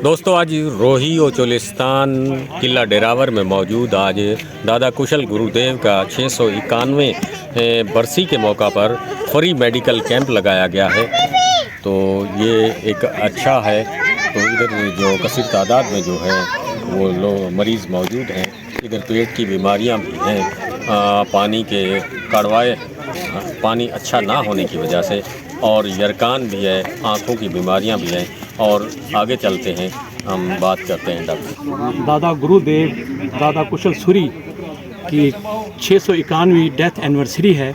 दोस्तों आज रोही और चोलिस्तान किला डेरावर में मौजूद आज दादा कुशल गुरुदेव का 691 बरसी के मौका पर फ्री मेडिकल कैंप लगाया गया है। तो ये एक अच्छा है। तो इधर जो कसीर तादाद में जो है वो लोग मरीज़ मौजूद हैं। इधर पेट की बीमारियां भी हैं, पानी के कड़वाए पानी अच्छा ना होने की वजह से, और यरकान भी है, आँखों की बीमारियां भी हैं। और आगे चलते हैं, हम बात करते हैं डॉक्टर दादा गुरुदेव दादा कुशल सूरी की 691वीं डेथ एनिवर्सरी है।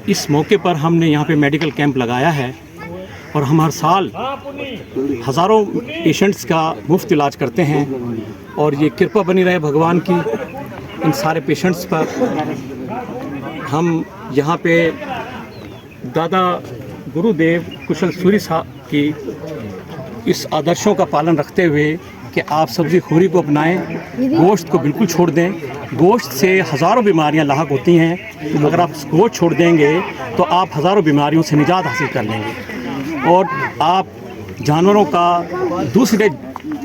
इस मौके पर हमने यहाँ पे मेडिकल कैंप लगाया है और हम हर साल हज़ारों पेशेंट्स का मुफ्त इलाज करते हैं। और ये कृपा बनी रहे भगवान की इन सारे पेशेंट्स पर। हम यहाँ पे दादा गुरुदेव कुशल सूरी साहब की इस आदर्शों का पालन रखते हुए कि आप सब्ज़ी खोरी को अपनाएं, गोश्त को बिल्कुल छोड़ दें। गोश्त से हज़ारों बीमारियां लाहक होती हैं। अगर आप गोश्त छोड़ देंगे तो आप हज़ारों बीमारियों से निजात हासिल कर लेंगे। और आप जानवरों का, दूसरे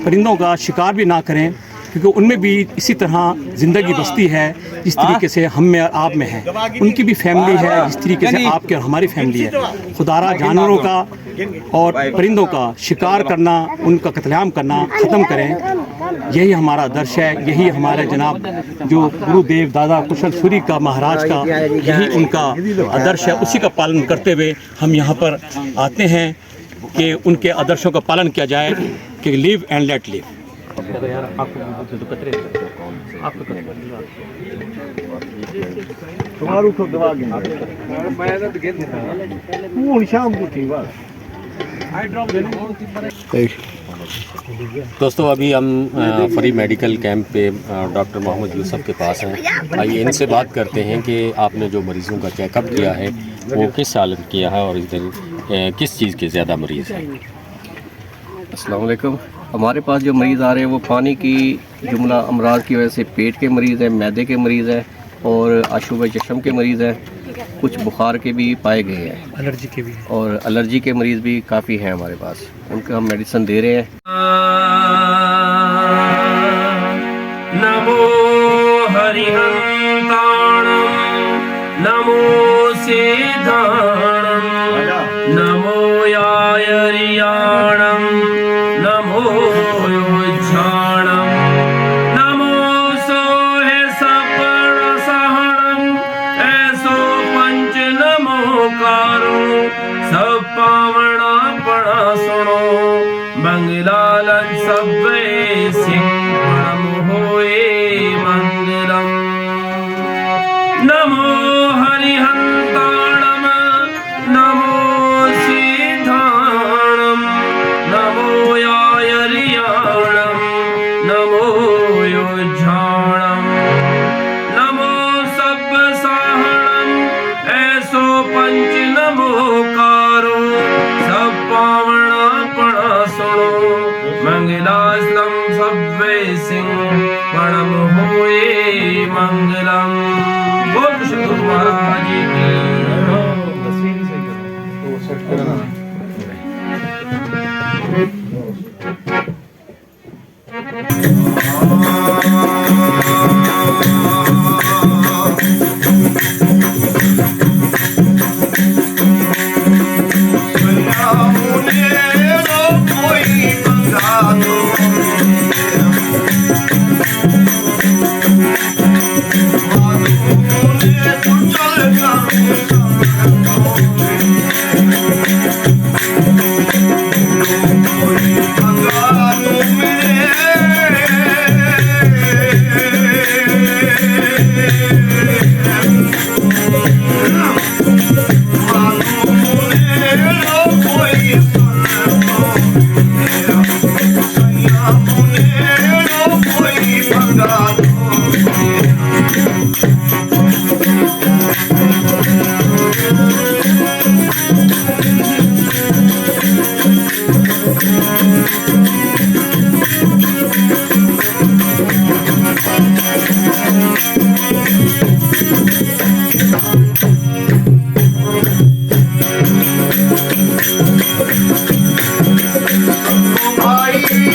परिंदों का शिकार भी ना करें, क्योंकि उनमें भी इसी तरह ज़िंदगी बसती है जिस तरीके से हम में और आप में है। उनकी भी फैमिली है जिस तरीके से आपकी और हमारी फैमिली है। खुदारा जानवरों का और परिंदों का शिकार करना, उनका कत्लेआम करना ख़त्म करें। यही हमारा आदर्श है, यही हमारे जनाब जो गुरुदेव दादा कुशल सूरी का महाराज का यही उनका आदर्श है। उसी का पालन करते हुए हम यहाँ पर आते हैं कि उनके आदर्शों का पालन किया जाए कि लिव एंड लेट लिव। दोस्तों अभी हम फ्री मेडिकल कैंप पे डॉक्टर मोहम्मद यूसुफ के पास हैं। आइए इनसे बात करते हैं कि आपने जो मरीज़ों का चेकअप किया है वो किस साल किया है और इधर किस चीज़ के ज़्यादा मरीज़ हैं। अस्सलाम वालेकुम। हमारे पास जो मरीज़ आ रहे हैं वो पानी की जुमला अमराज की वजह से पेट के मरीज़ हैं, मैदे के मरीज़ हैं और आशूब चशम के मरीज़ हैं। कुछ बुखार के भी पाए गए हैं, एलर्जी के भी, और एलर्जी के मरीज़ भी काफ़ी हैं हमारे पास। उनका हम मेडिसिन दे रहे हैं। नमो हरिहंताणं नमो सिद्धाणं नमो यायरियाणं नमो योज्झाणं नमो सोहे सपणसहणं ऐसो पंच नमोकारो सब पावना पणा सुनो मंगलालन सब्वे सिंह होए मंगलम। नमो हरिहंताणं नमो सिद्धाणं नमो यायरियाणं नमो योज्झाणं नमो सब्बसाहणं ऐसो पंच नमोकारो सब पावना पणा सुनो मंगलास्तं सब्वे सिंह पणम होए मंगलम। बोल कुशल गुरु महाराज की। भाई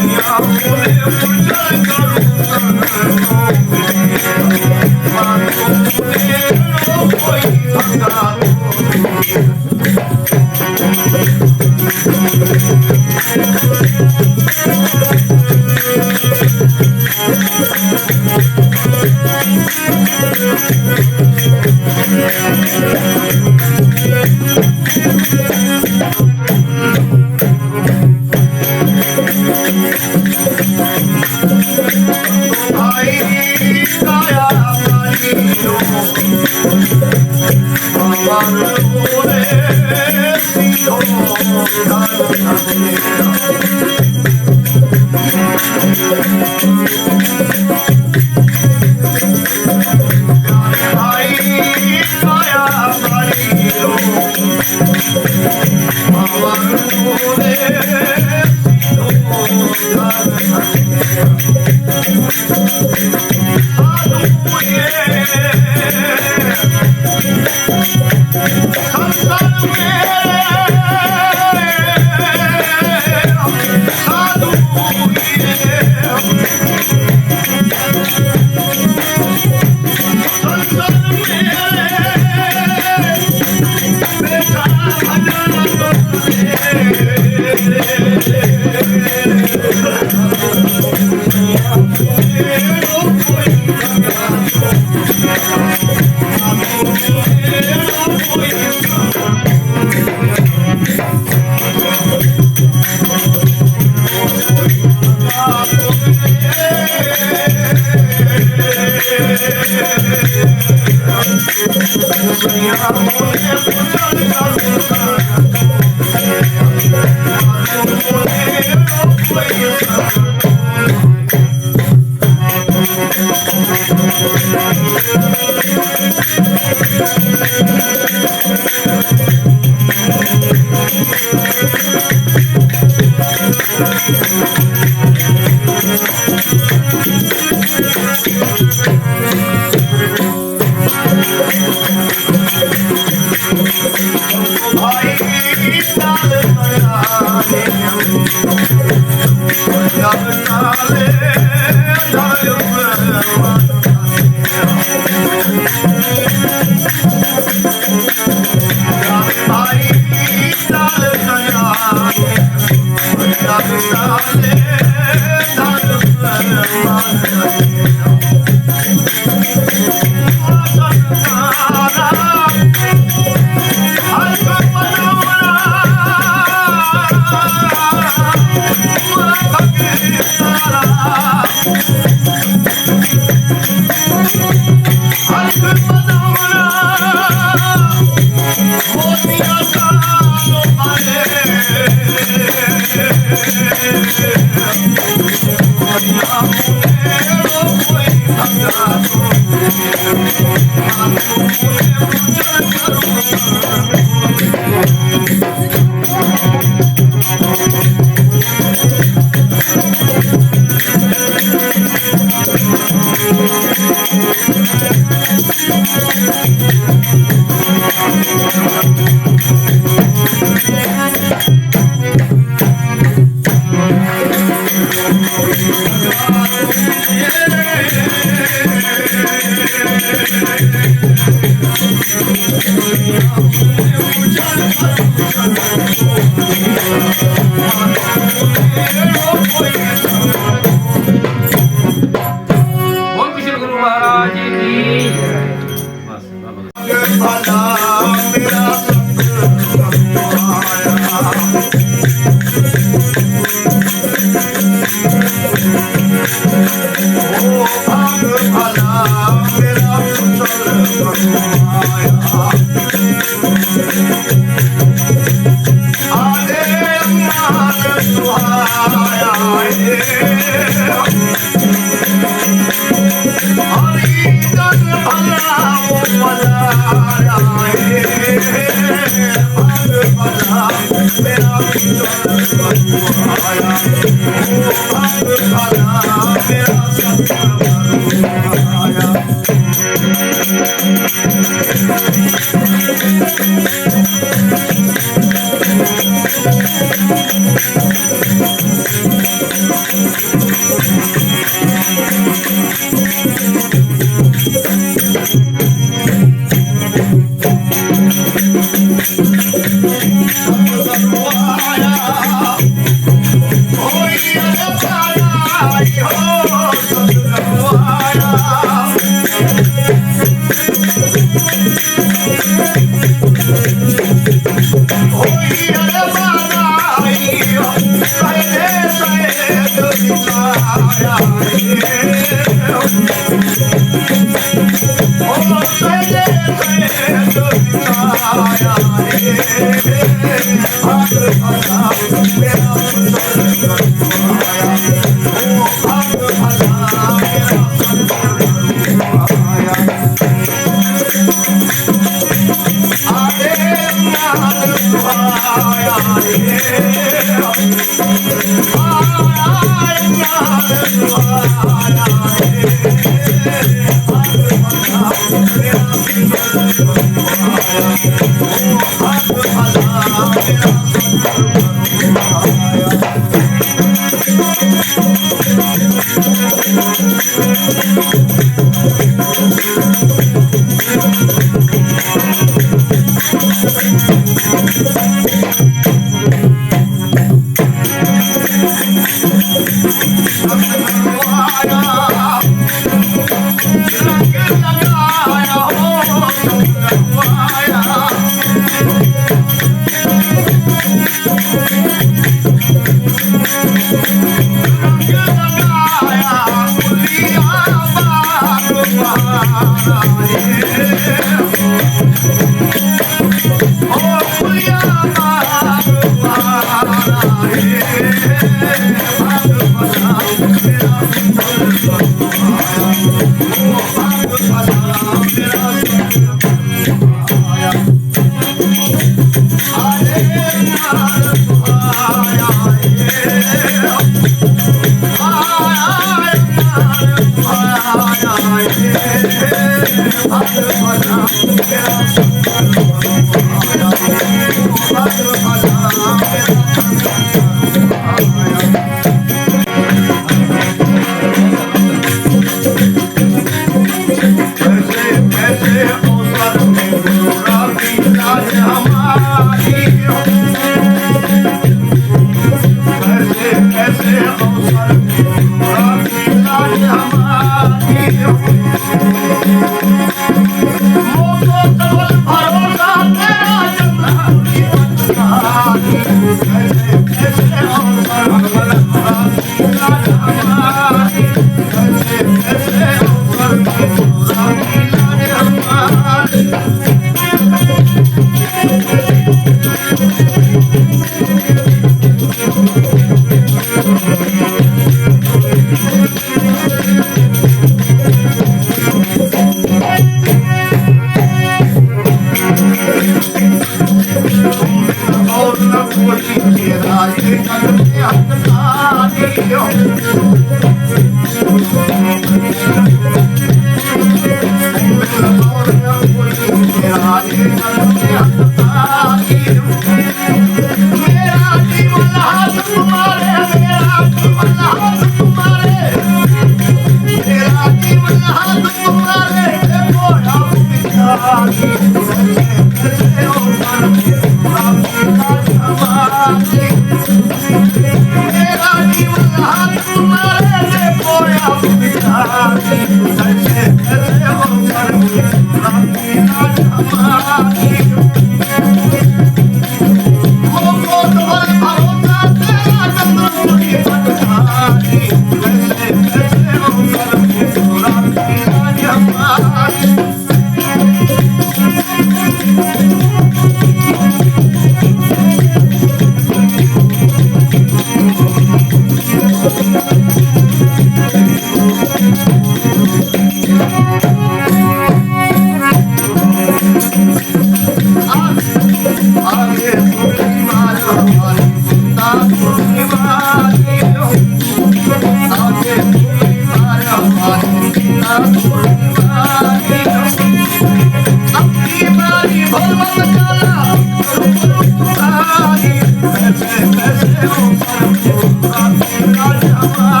Thank you.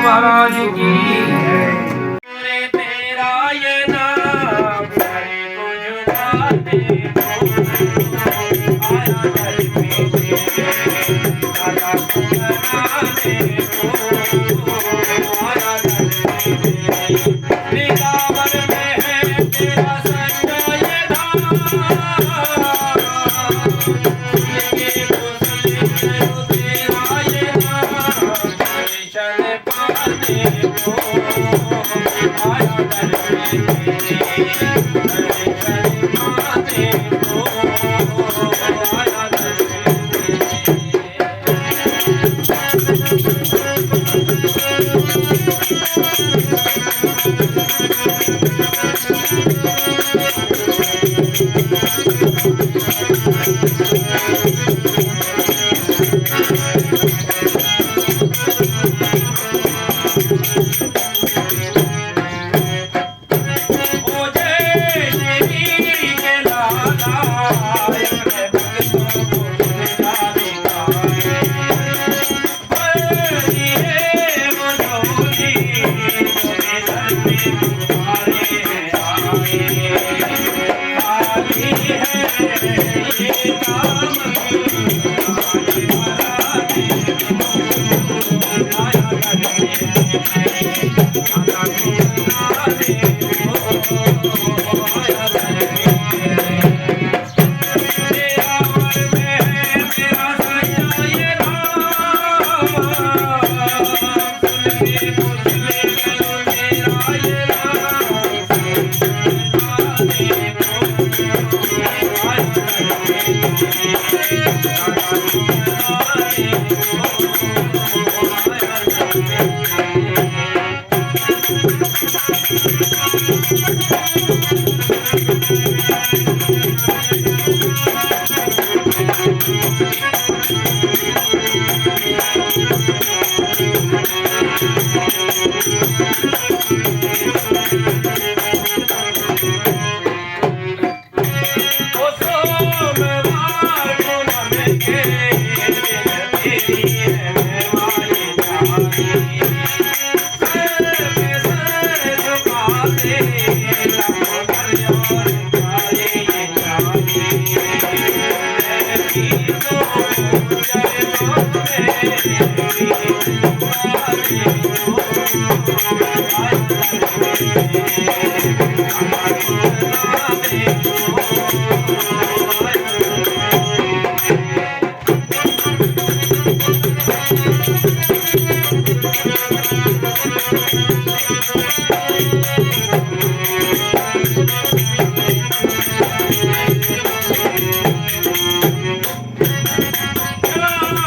महाराज की तेरा ये नाम हरे को जुगाने आया घर में आया कुमाराने आया घर में वृंदावन में है तेरा संग ये धाम ये कुशल करो तेरा ये नाम दर्शन पाने को आया घर में दर्शन पाने को आया घर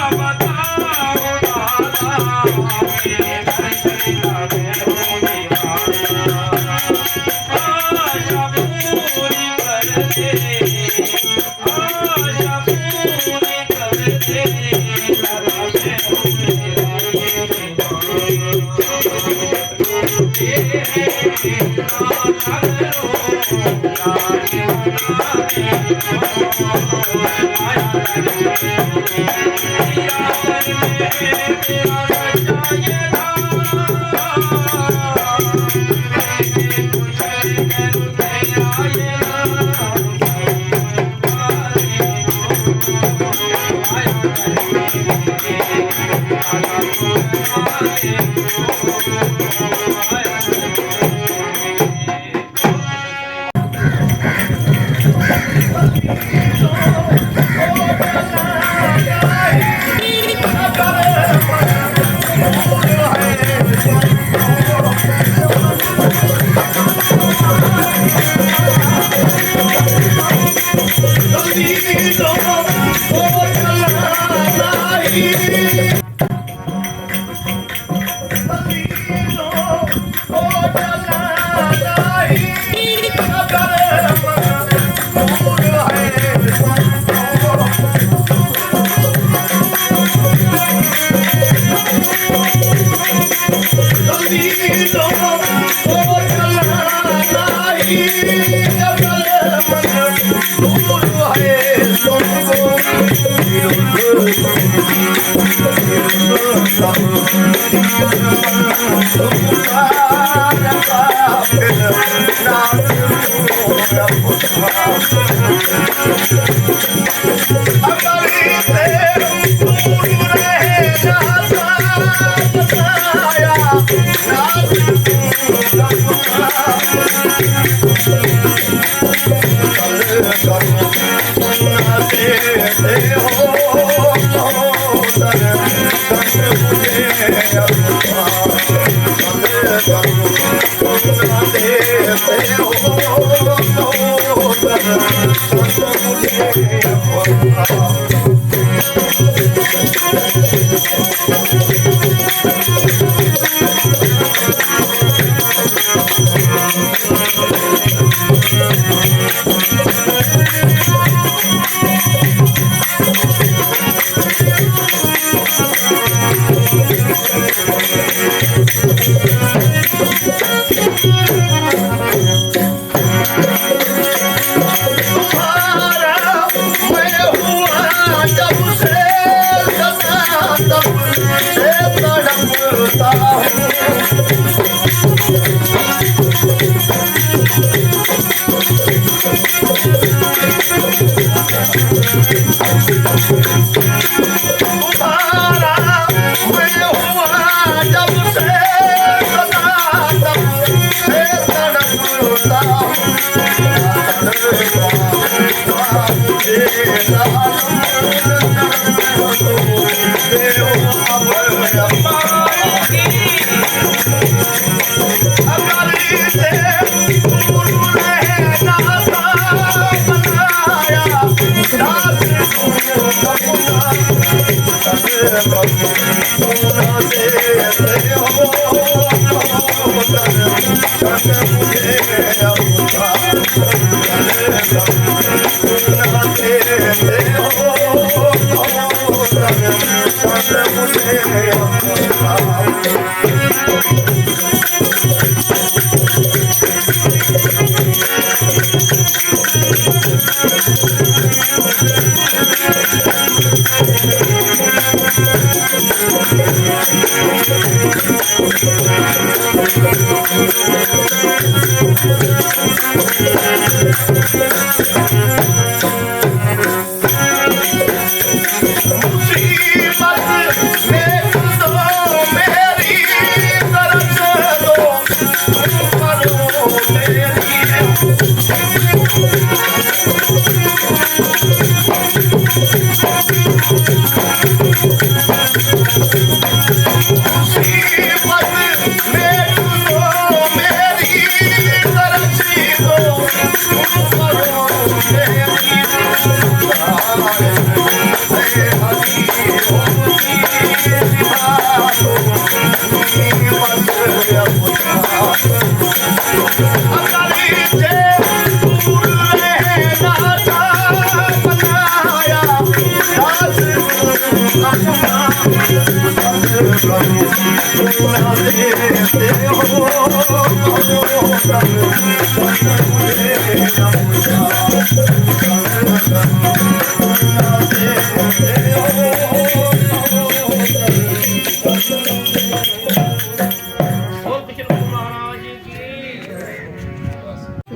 बताओ दादा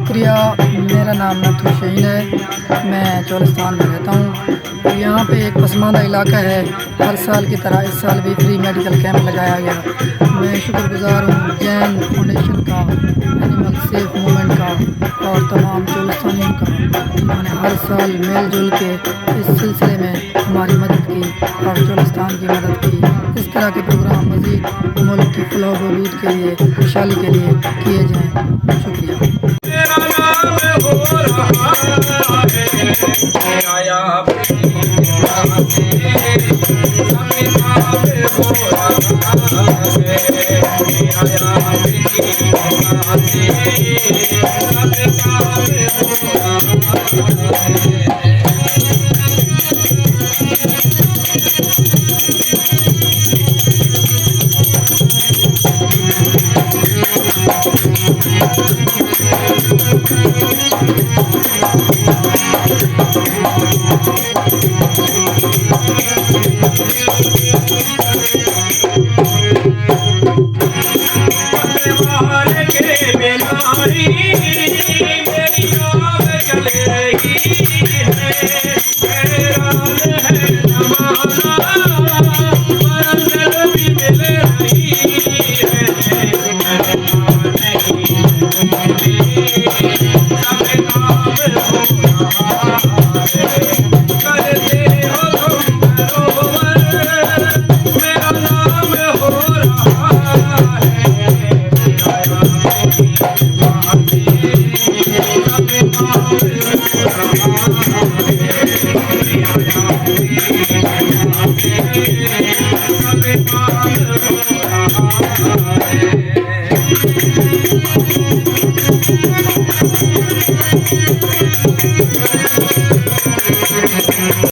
शुक्रिया। मेरा नाम नथु हुसैन है, मैं चोलिस्तान में रहता हूँ। यहाँ पे एक पसमानदा इलाका है। हर साल की तरह इस साल भी फ्री मेडिकल कैंप लगाया गया। मैं शुक्रगुजार हूँ जैन फाउंडेशन का, एनिमल सेफ मूवमेंट का और तमाम चोलिस्तानियों का। उन्होंने हर साल मेल जुल के इस सिलसिले में हमारी मदद की और चोलिस्तान की मदद की। इस तरह के प्रोग्राम मज़ीद मुल्क की फलाह व बहबूद के लिए, खुशहाली के लिए किए जाएँ। शुक्रिया। तेरा नाम हो रहा है आया